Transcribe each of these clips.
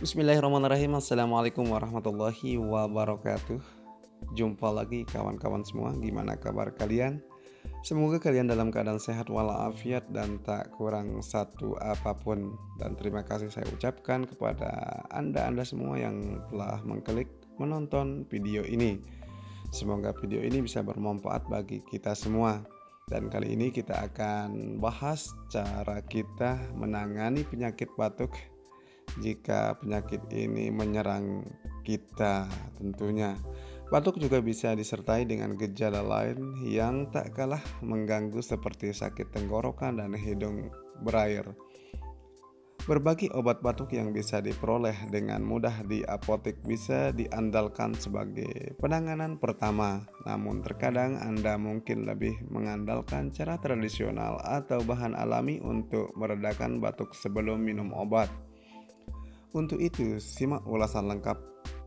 Bismillahirrahmanirrahim. Assalamualaikum warahmatullahi wabarakatuh. Jumpa lagi kawan-kawan semua. Gimana kabar kalian? Semoga kalian dalam keadaan sehat walafiat dan tak kurang satu apapun. Dan terima kasih saya ucapkan kepada anda semua yang telah mengklik menonton video ini. Semoga video ini bisa bermanfaat bagi kita semua. Dan kali ini kita akan bahas cara kita menangani penyakit batuk jika penyakit ini menyerang kita tentunya. Batuk juga bisa disertai dengan gejala lain yang tak kalah mengganggu seperti sakit tenggorokan dan hidung berair. Berbagai obat batuk yang bisa diperoleh dengan mudah di apotek bisa diandalkan sebagai penanganan pertama. Namun terkadang Anda mungkin lebih mengandalkan cara tradisional atau bahan alami untuk meredakan batuk sebelum minum obat. Untuk itu, simak ulasan lengkap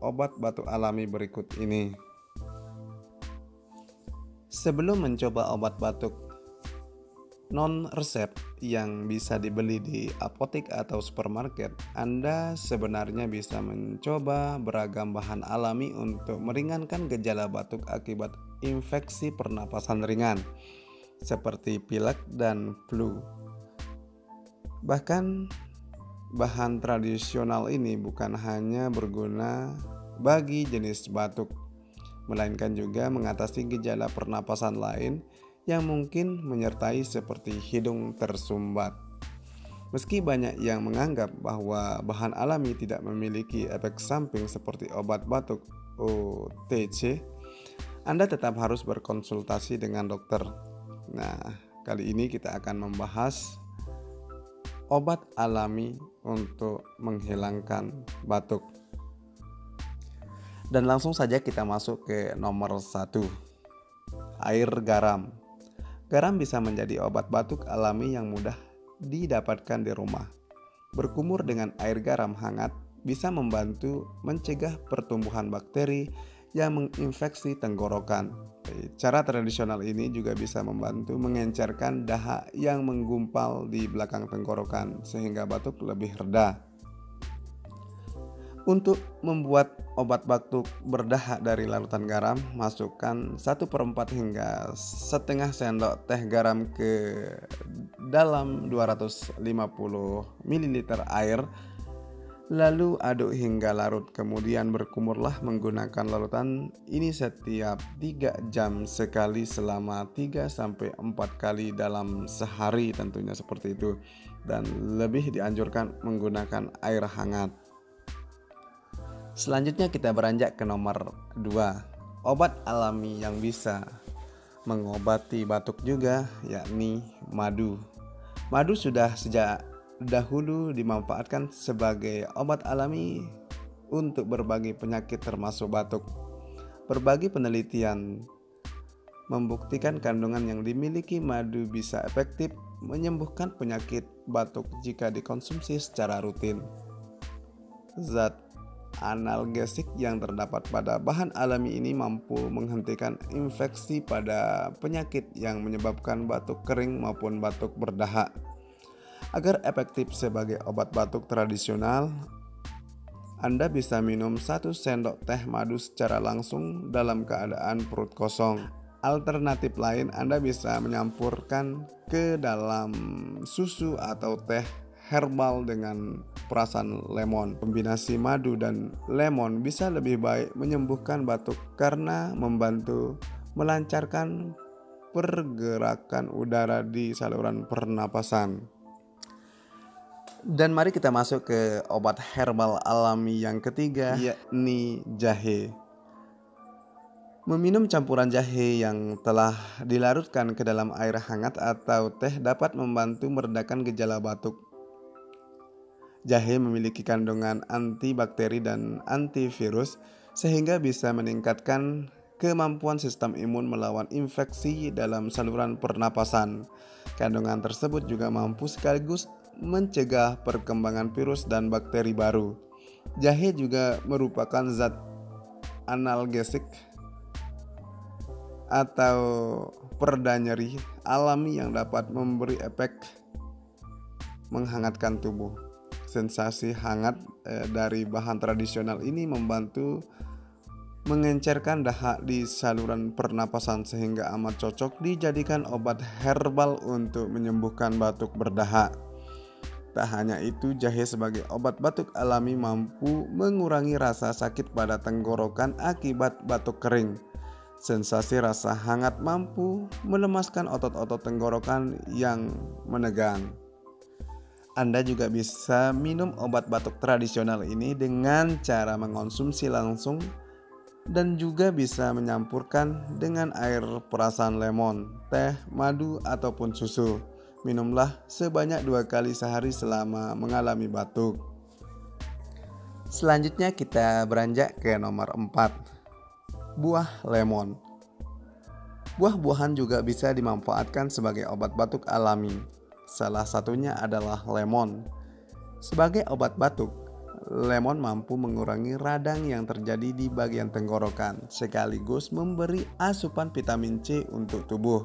obat batuk alami berikut ini. Sebelum mencoba obat batuk non-resep yang bisa dibeli di apotek atau supermarket, Anda sebenarnya bisa mencoba beragam bahan alami untuk meringankan gejala batuk akibat infeksi pernapasan ringan, seperti pilek dan flu. Bahkan bahan tradisional ini bukan hanya berguna bagi jenis batuk, melainkan juga mengatasi gejala pernapasan lain yang mungkin menyertai seperti hidung tersumbat. Meski banyak yang menganggap bahwa bahan alami tidak memiliki efek samping seperti obat batuk OTC, Anda tetap harus berkonsultasi dengan dokter. Nah, kali ini kita akan membahas obat alami untuk menghilangkan batuk. Dan langsung saja kita masuk ke nomor 1, air garam. Garam bisa menjadi obat batuk alami yang mudah didapatkan di rumah. Berkumur dengan air garam hangat bisa membantu mencegah pertumbuhan bakteri yang menginfeksi tenggorokan. Cara tradisional ini juga bisa membantu mengencerkan dahak yang menggumpal di belakang tenggorokan sehingga batuk lebih reda. Untuk membuat obat batuk berdahak dari larutan garam, masukkan 1/4 hingga setengah sendok teh garam ke dalam 250 ml air. Lalu aduk hingga larut, kemudian berkumurlah menggunakan larutan ini setiap 3 jam sekali selama 3-4 kali dalam sehari, tentunya seperti itu. Dan lebih dianjurkan menggunakan air hangat. Selanjutnya kita beranjak ke nomor 2, obat alami yang bisa mengobati batuk juga, yakni madu. Madu sudah sejak dahulu dimanfaatkan sebagai obat alami untuk berbagai penyakit termasuk batuk. Berbagai penelitian membuktikan kandungan yang dimiliki madu bisa efektif menyembuhkan penyakit batuk jika dikonsumsi secara rutin. Zat analgesik yang terdapat pada bahan alami ini mampu menghentikan infeksi pada penyakit yang menyebabkan batuk kering maupun batuk berdahak. Agar efektif sebagai obat batuk tradisional, Anda bisa minum 1 sendok teh madu secara langsung dalam keadaan perut kosong. Alternatif lain, Anda bisa menyampurkan ke dalam susu atau teh herbal dengan perasan lemon. Kombinasi madu dan lemon bisa lebih baik menyembuhkan batuk karena membantu melancarkan pergerakan udara di saluran pernapasan. Dan mari kita masuk ke obat herbal alami yang ketiga, yakni jahe. Meminum campuran jahe yang telah dilarutkan ke dalam air hangat atau teh dapat membantu meredakan gejala batuk. Jahe memiliki kandungan antibakteri dan antivirus sehingga bisa meningkatkan kemampuan sistem imun melawan infeksi dalam saluran pernapasan. Kandungan tersebut juga mampu sekaligus mencegah perkembangan virus dan bakteri baru. Jahe juga merupakan zat analgesik atau pereda nyeri alami yang dapat memberi efek menghangatkan tubuh. Sensasi hangat dari bahan tradisional ini membantu mengencerkan dahak di saluran pernapasan sehingga amat cocok dijadikan obat herbal untuk menyembuhkan batuk berdahak. Tak hanya itu, jahe sebagai obat batuk alami mampu mengurangi rasa sakit pada tenggorokan akibat batuk kering. Sensasi rasa hangat mampu melemaskan otot-otot tenggorokan yang menegang. Anda juga bisa minum obat batuk tradisional ini dengan cara mengonsumsi langsung dan juga bisa menyampurkan dengan air perasan lemon, teh, madu, ataupun susu. Minumlah sebanyak 2 kali sehari selama mengalami batuk. Selanjutnya kita beranjak ke nomor 4. Buah lemon. Buah-buahan juga bisa dimanfaatkan sebagai obat batuk alami. Salah satunya adalah lemon. Sebagai obat batuk, lemon mampu mengurangi radang yang terjadi di bagian tenggorokan, sekaligus memberi asupan vitamin C untuk tubuh.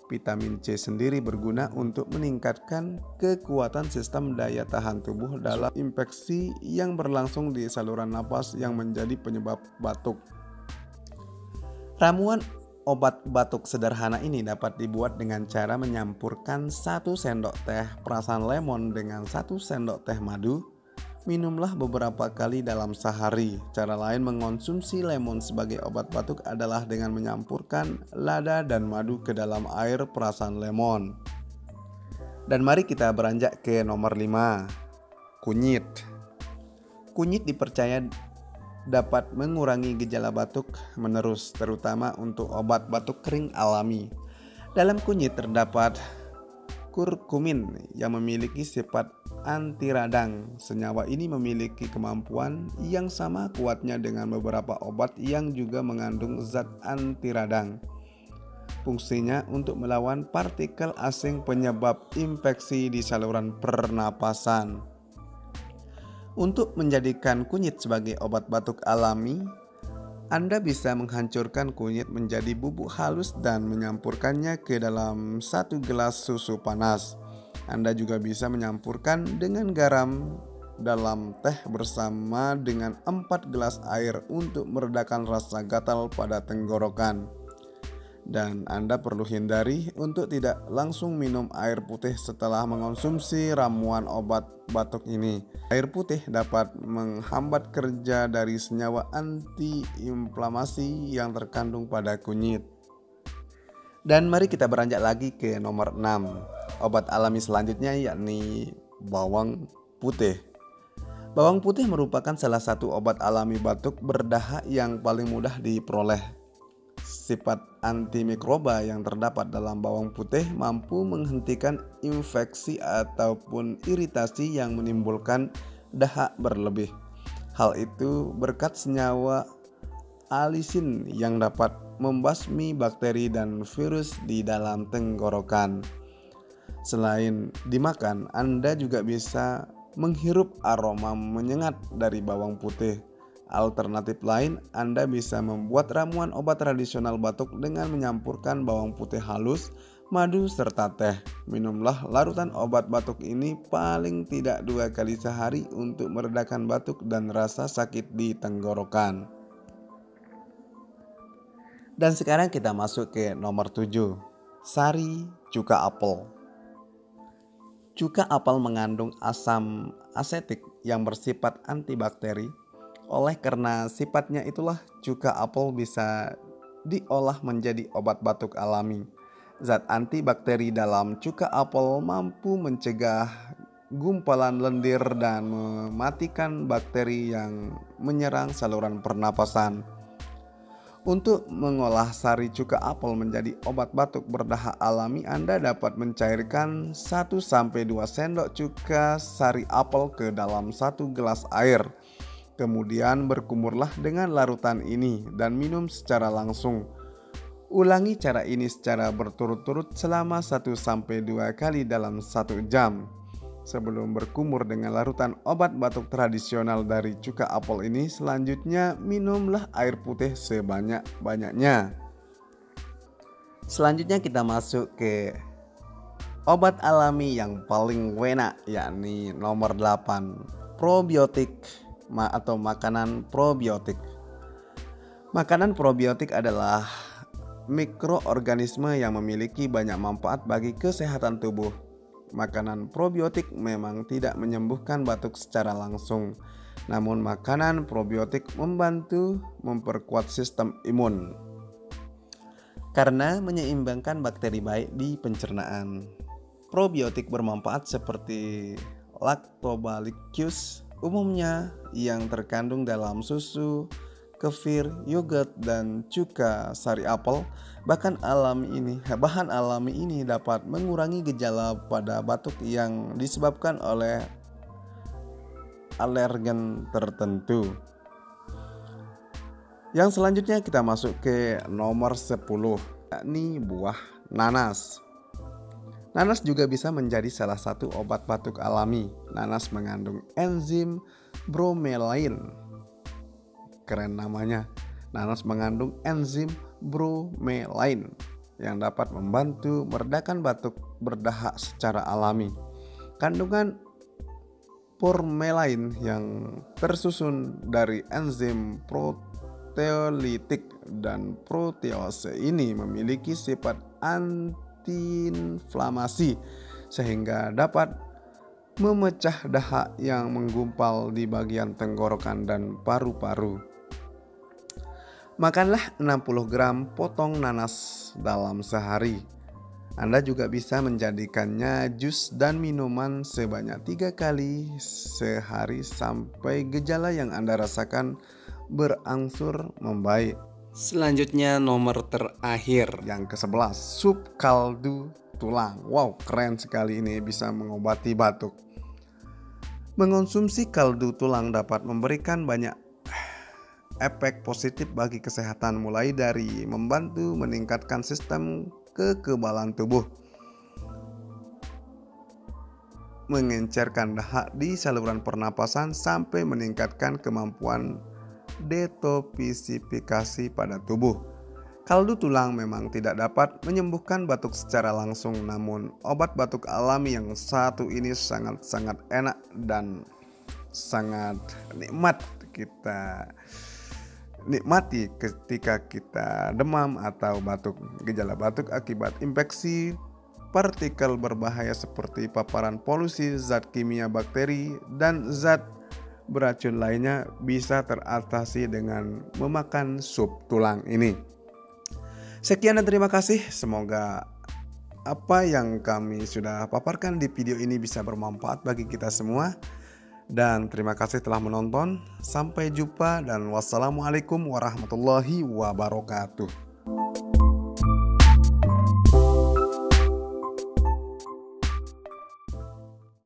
Vitamin C sendiri berguna untuk meningkatkan kekuatan sistem daya tahan tubuh dalam infeksi yang berlangsung di saluran napas yang menjadi penyebab batuk. Ramuan obat batuk sederhana ini dapat dibuat dengan cara menyampurkan 1 sendok teh perasan lemon dengan 1 sendok teh madu. Minumlah beberapa kali dalam sehari. Cara lain mengonsumsi lemon sebagai obat batuk adalah dengan menyampurkan lada dan madu ke dalam air perasan lemon. Dan mari kita beranjak ke nomor 5. Kunyit. Kunyit dipercaya dapat mengurangi gejala batuk menerus, terutama untuk obat batuk kering alami. Dalam kunyit terdapat kurkumin yang memiliki sifat anti radang. Senyawa ini memiliki kemampuan yang sama kuatnya dengan beberapa obat yang juga mengandung zat anti radang. Fungsinya untuk melawan partikel asing penyebab infeksi di saluran pernapasan. Untuk menjadikan kunyit sebagai obat batuk alami, Anda bisa menghancurkan kunyit menjadi bubuk halus dan menyampurkannya ke dalam 1 gelas susu panas. Anda juga bisa menyampurkan dengan garam dalam teh bersama dengan 4 gelas air untuk meredakan rasa gatal pada tenggorokan. Dan Anda perlu hindari untuk tidak langsung minum air putih setelah mengonsumsi ramuan obat batuk ini. Air putih dapat menghambat kerja dari senyawa antiinflamasi yang terkandung pada kunyit. Dan mari kita beranjak lagi ke nomor 6. Obat alami selanjutnya yakni bawang putih. Bawang putih merupakan salah satu obat alami batuk berdahak yang paling mudah diperoleh. Sifat antimikroba yang terdapat dalam bawang putih mampu menghentikan infeksi ataupun iritasi yang menimbulkan dahak berlebih. Hal itu berkat senyawa alisin yang dapat membasmi bakteri dan virus di dalam tenggorokan. Selain dimakan, Anda juga bisa menghirup aroma menyengat dari bawang putih. Alternatif lain, Anda bisa membuat ramuan obat tradisional batuk dengan menyampurkan bawang putih halus, madu, serta teh. Minumlah larutan obat batuk ini paling tidak 2 kali sehari untuk meredakan batuk dan rasa sakit di tenggorokan. Dan sekarang kita masuk ke nomor 7. Sari cuka apel. Cuka apel mengandung asam asetik yang bersifat antibakteri. Oleh karena sifatnya itulah cuka apel bisa diolah menjadi obat batuk alami. Zat antibakteri dalam cuka apel mampu mencegah gumpalan lendir dan mematikan bakteri yang menyerang saluran pernapasan. Untuk mengolah sari cuka apel menjadi obat batuk berdahak alami, Anda dapat mencairkan 1-2 sendok cuka sari apel ke dalam 1 gelas air. Kemudian berkumurlah dengan larutan ini dan minum secara langsung. Ulangi cara ini secara berturut-turut selama 1-2 kali dalam 1 jam. Sebelum berkumur dengan larutan obat batuk tradisional dari cuka apel ini, selanjutnya minumlah air putih sebanyak-banyaknya. Selanjutnya kita masuk ke obat alami yang paling enak, yakni nomor 8. probiotik atau makanan probiotik. Makanan probiotik adalah mikroorganisme yang memiliki banyak manfaat bagi kesehatan tubuh. Makanan probiotik memang tidak menyembuhkan batuk secara langsung, namun makanan probiotik membantu memperkuat sistem imun karena menyeimbangkan bakteri baik di pencernaan. Probiotik bermanfaat seperti Lactobacillus umumnya yang terkandung dalam susu, kefir, yogurt, dan cuka sari apel. Bahan alami ini dapat mengurangi gejala pada batuk yang disebabkan oleh alergen tertentu. Yang selanjutnya kita masuk ke nomor 10, yakni buah nanas. Nanas juga bisa menjadi salah satu obat batuk alami. Nanas mengandung enzim bromelain. Keren namanya. Nanas mengandung enzim bromelain yang dapat membantu meredakan batuk berdahak secara alami. Kandungan bromelain yang tersusun dari enzim proteolitik dan protease ini memiliki sifat antiinflamasi sehingga dapat memecah dahak yang menggumpal di bagian tenggorokan dan paru-paru. Makanlah 60 gram potong nanas dalam sehari. Anda juga bisa menjadikannya jus dan minuman sebanyak 3 kali sehari sampai gejala yang Anda rasakan berangsur membaik. Selanjutnya nomor terakhir, yang ke-11, sup kaldu tulang. Wow, keren sekali, ini bisa mengobati batuk. Mengonsumsi kaldu tulang dapat memberikan banyak efek positif bagi kesehatan, mulai dari membantu meningkatkan sistem kekebalan tubuh, mengencerkan dahak di saluran pernapasan, sampai meningkatkan kemampuan detoksifikasi pada tubuh. Kaldu tulang memang tidak dapat menyembuhkan batuk secara langsung, namun obat batuk alami yang satu ini sangat-sangat enak dan sangat nikmat kita nikmati ketika kita demam atau batuk. Gejala batuk akibat infeksi partikel berbahaya seperti paparan polusi, zat kimia bakteri, dan zat beracun lainnya bisa teratasi dengan memakan sup tulang ini. Sekian dan terima kasih. Semoga apa yang kami sudah paparkan di video ini bisa bermanfaat bagi kita semua. Dan terima kasih telah menonton. Sampai jumpa dan wassalamualaikum warahmatullahi wabarakatuh.